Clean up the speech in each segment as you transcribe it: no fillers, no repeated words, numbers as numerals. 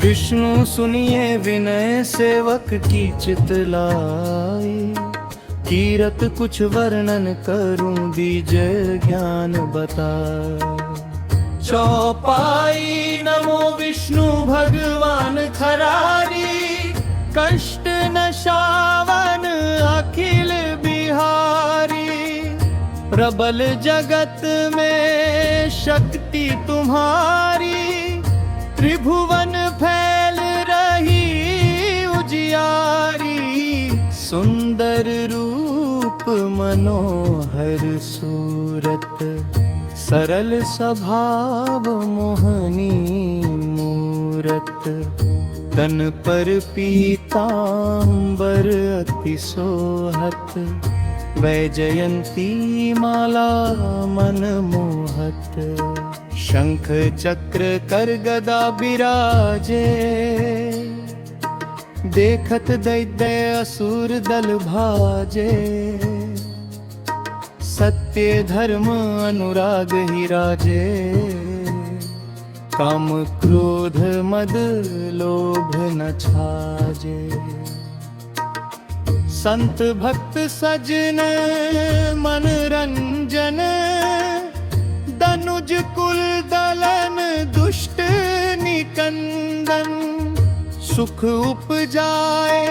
विष्णु सुनिए विनय सेवक की चितलाई, कीरत कुछ वर्णन करूं बीज ज्ञान बता। चौपाई नमो विष्णु भगवान खरारी, कष्ट नशावन अखिल बिहारी। प्रबल जगत में शक्ति तुम्हारी, त्रिभुवन फैल रही उजियारी। सुंदर रूप मनोहर सूरत, सरल स्वभाव मोहनी मूरत। तन पर पीतांबर अति सोहत, वैजयंती माला मन मोहत। शंख चक्र कर गदा बिराजे, देखत दैत्य असुर दल भाजे। सत्य धर्म अनुराग ही राजे, काम क्रोध मद लोभ न छाजे। संत भक्त सजन मन रंजन, दनुज कुल दलन दुष्ट निकंदन। सुख उपजाए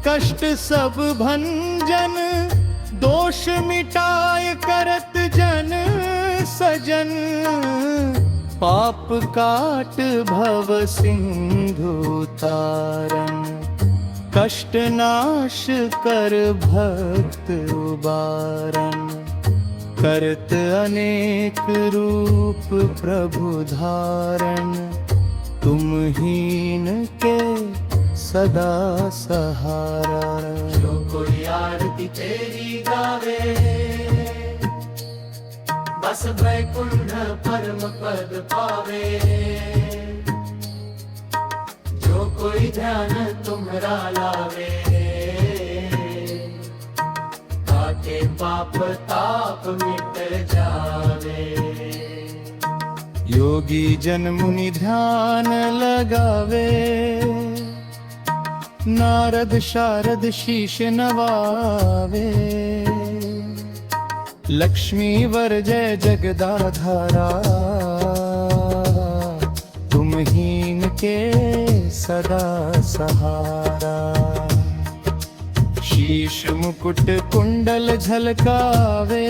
कष्ट सब भंजन, दोष मिटाए करत जन सजन। पाप काट भव सिंधु तारन, कष्ट नाश कर भक्त उबारन। करत अनेक रूप प्रभु धारण, तुम हीन के सदा सहारा। जो कोई आरती तेरी गावे, बस वैकुंठ परम पद पावे। जो कोई ध्यान तुम्हारा लावे, ताके पाप ताप मिट जावे। योगी जन मुनि ध्यान लगावे, नारद शारद शीश नवावे। लक्ष्मी वर जय जगदाधारा, तुम हीन के सदा सहारा। शीश मुकुट कुंडल झलकावे,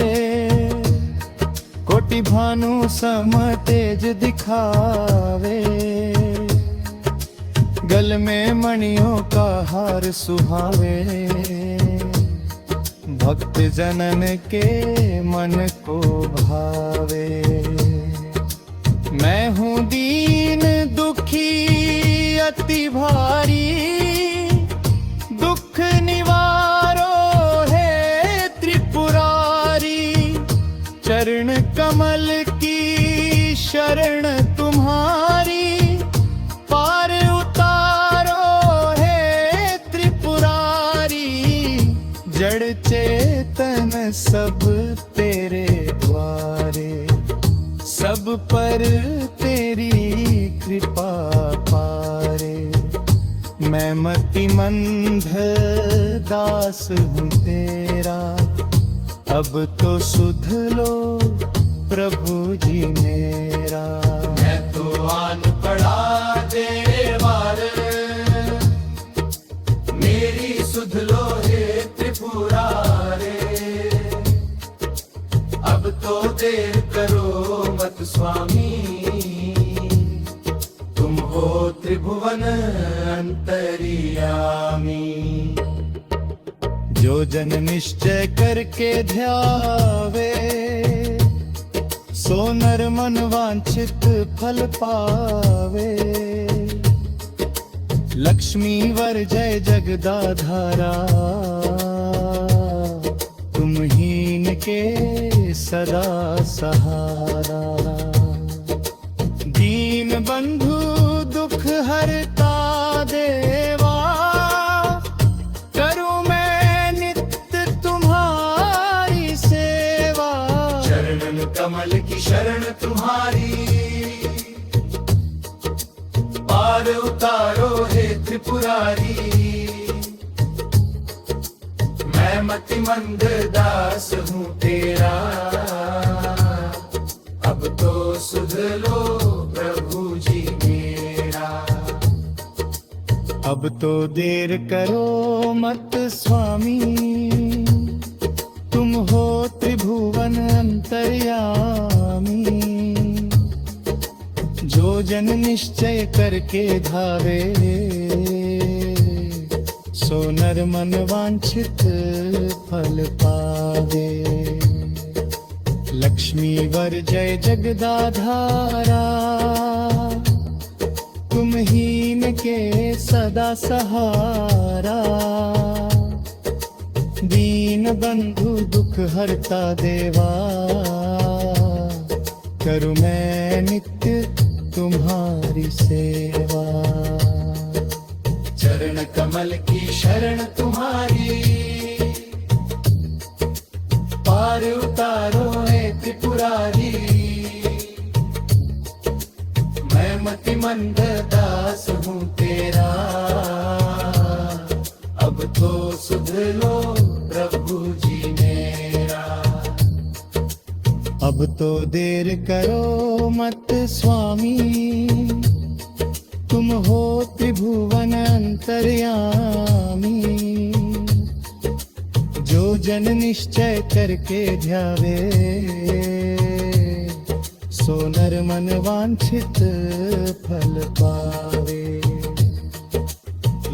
कोटि भानु सम तेज दिखावे। गल में मणियों का हार सुहावे, भक्त जनन के मन को भावे। मैं हूँ दीन दुखी अति भारी, दुख निवारो है त्रिपुरारी। चरण कमल की शरण तुम्हारी, पार उतारो है त्रिपुरारी। जड़ चेतन सब तेरे द्वारे, सब पर तेरी कृपा पारे। मैं मति मंद दास हूँ तेरा, अब तो सुध लो प्रभु जी मेरा। मैं तो आन पड़ा देवार, मेरी सुध लो हे त्रिपुरारे। अब तो देर करो मत स्वामी, तुम हो त्रिभुवन अंतर्यामी। जो जन निश्चय करके ध्यावे, सो नर मन वांछित फल पावे। लक्ष्मी वर जय जगदाधारा, तुम हीन के सदा सहारा। दीन बंधु दुख हरता देवा, करूं मैं नित्य तुम्हारी सेवा। चरणन कमल की शरण तुम्हारी, पार पार उतारो हे त्रिपुरारी, मैं मतिमंद दास हूँ तेरा, अब तो सुध लो प्रभु जी मेरा। अब तो देर करो मत स्वामी, तुम हो त्रिभुवन अंतर्यामी, जो जन निश्चय करके धावे, सो नर मन वांछित फल पावे। लक्ष्मी वर जय जगदाधारा, तुम हीन के सदा सहारा, दीन बंधु दुख हरता देवा, करूं मैं नित्य तुम्हारी सेवा। चरण कमल की शरण तुम्हारी, पार उतारो हे त्रिपुरारी, मैं मतिमंद दास हूँ तेरा, अब तो सुध लो प्रभु जी मेरा। अब तो देर करो मत स्वामी, तुम हो त्रिभुवन अंतर्यामी, जो जन निश्चय करके ध्यावे, सो नर मन वांछित फल पावे।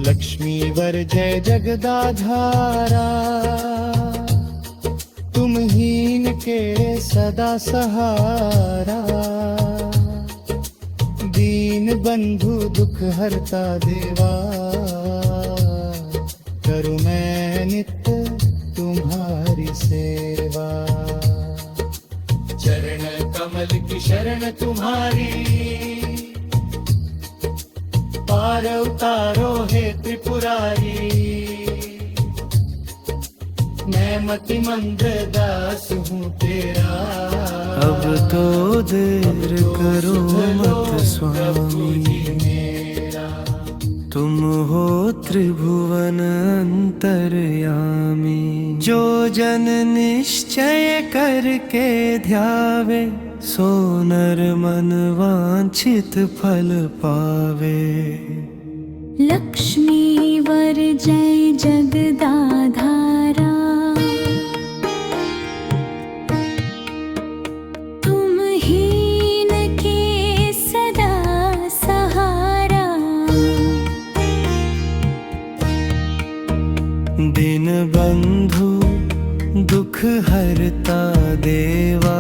लक्ष्मी वर जय जगदाधारा, तुम हीन के सदा सहारा, दीन बंधु दुख हरता देवा, करूं मैं नित्य तुम्हारी सेवा। चरण कमल की शरण तुम्हारी, पार उतारो हे त्रिपुरारी, मैं मतिमंद दास हूँ तेरा, अब तो देर करो मत स्वामी, तुम हो त्रिभुवन अंतर्यामी, जो जन निश्चय करके ध्यावे, सो नर मन वांछित फल पावे। लक्ष्मी वर जय जगदाधारा, तुम हीन के सदा सहारा, दिन बंधु दुख हरता देवा,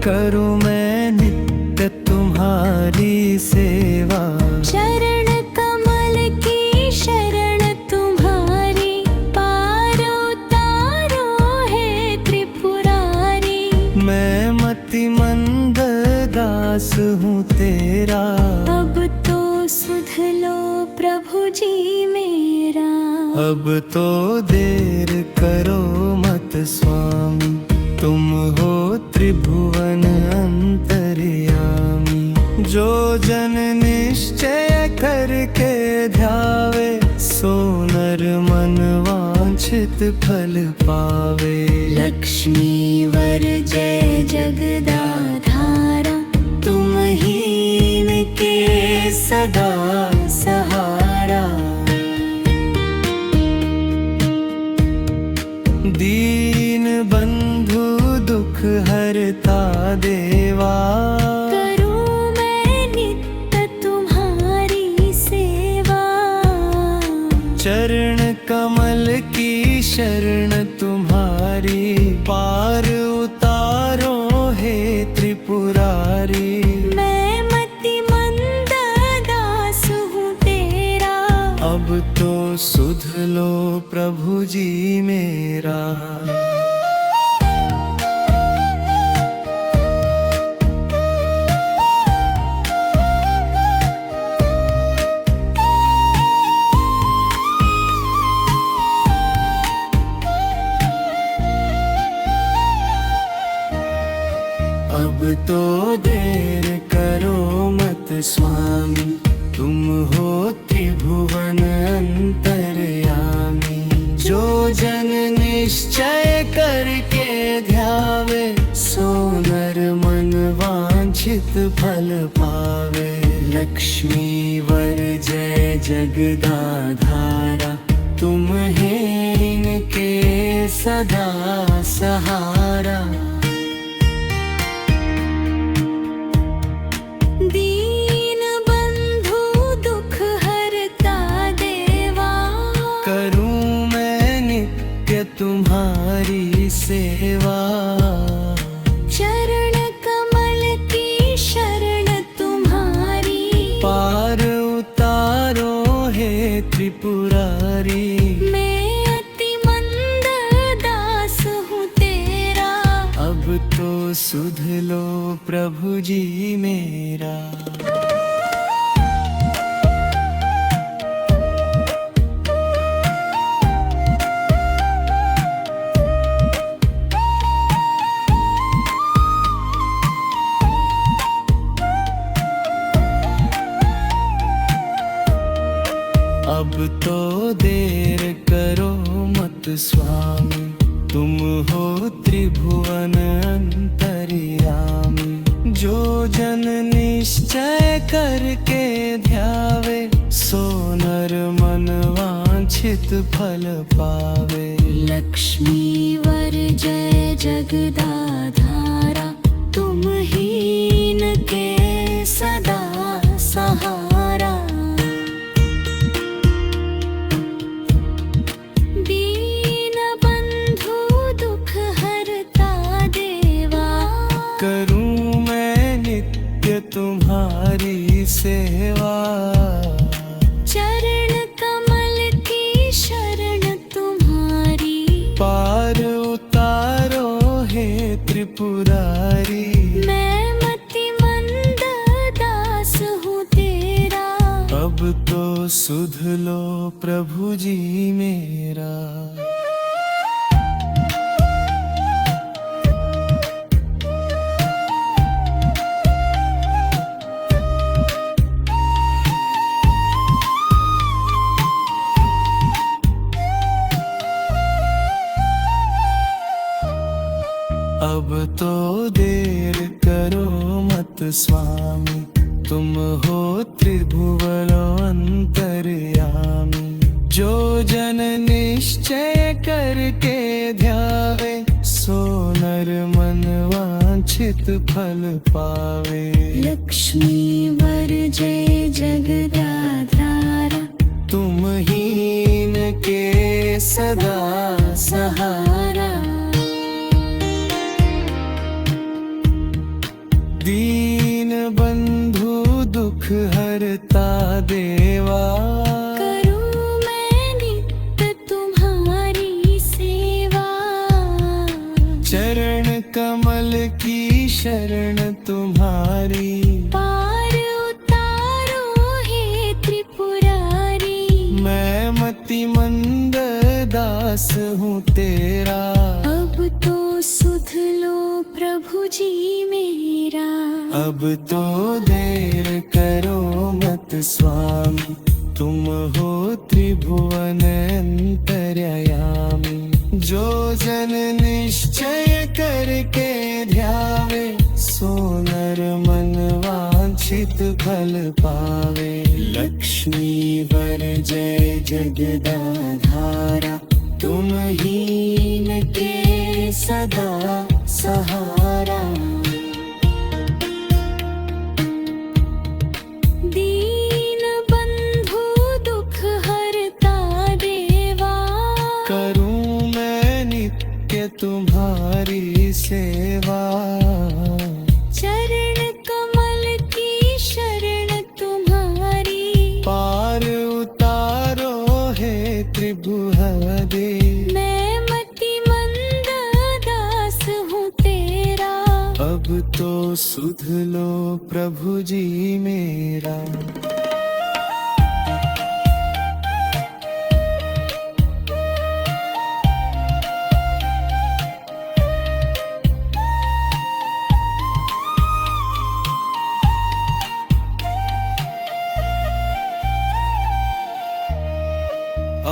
करूं मैं नित्य तुम्हारी सेवा। चरण कमल की शरण तुम्हारी, पार उतारो है त्रिपुरारी, मैं मतिमंद दास हूँ तेरा, अब तो सुध लो प्रभु जी मेरा। अब तो देर करो मत स्वामी, तुम हो त्रिभुवन अंतर्यामी, जो जन निश्चय करके ध्यावे, सो नर मन वांछित फल पावे। लक्ष्मी वर जय जगदाधारा, तुम हीन के सदा सहारा, दीन बंधु दुख हरता देवा, करूं मैं नित्य तुम्हारी सेवा। चरण कमल की शरण तुम्हारी, पार उतारो हे त्रिपुरारी, मैं मतिमंद दास हूँ तेरा, अब तो सुध लो प्रभु जी मेरा। अब तो देर करो मत स्वामी, तुम हो त्रिभुवन अंतर्यामी। जो जन निश्चय करके ध्यावे, सो नर मन वांछित फल पावे। लक्ष्मी वर जय जगदाधारा, तुम है इनके सदा सहारा। दीन बंधु दुख हरता देवा, करूं मैं नित्य तुम्हारी सेवा। चरण कमल की शरण तुम्हारी, पार उतारो हे त्रिपुरारी। मैं अति मंद दास हूँ तेरा, अब तो सुध लो प्रभु जी मेरा। अब तो देर करो मत स्वामी, तुम हो त्रिभुवन अंतर्यामी। जो जन निश्चय करके ध्यावे, सो नर मन वांछित फल पावे। लक्ष्मी वर जय जगदाधारा, तुम ही इनके सदा सहारा। दीन बंधु दुख हरता देवा, करूं मैं नित्य तुम्हारी सेवा। चरण कमल की शरण तुम्हारी, पार उतारो हे त्रिपुरारी। मैं मति मंद दास हूँ तेरा, अब तो सुध लो प्रभु जी मेरा। अब तो देर करो मत स्वामी, तुम हो त्रिभुवन अंतर्यामी। जो जन निश्चय करके ध्यावे, सो नर मन वांछित फल पावे। लक्ष्मी वर जय जगदाधारा, तुम ही इनके सदा सहारा। दीन बंधु दुख हरता देवा, करूं मैं नित्य तुम्हारी सेवा। चरण कमल की शरण तुम्हारी। पार उतारो हे त्रिपुरारी, मैं मति मंद दास हूँ तेरा। अब तो सुध लो प्रभु जी मेरा। अब तो देर करो मत स्वामी, तुम हो त्रिभुवन अंतर्यामी। जो जन निश्चय करके ध्यावे, सो नर मन वांछित फल पावे। लक्ष्मी वर जय जगदाधारा, तुम ही इनके सदा सहारा। दीन बंधु दुख हरता देवा, करूं मैं नित्य तुम्हारी सेवा। चरण कमल की शरण तुम्हारी, पार उतारो हे त्रिभुवदे। मैं मति मंद दास हूँ तेरा, अब तो सुध लो प्रभु जी मेरा।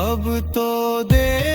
अब तो दे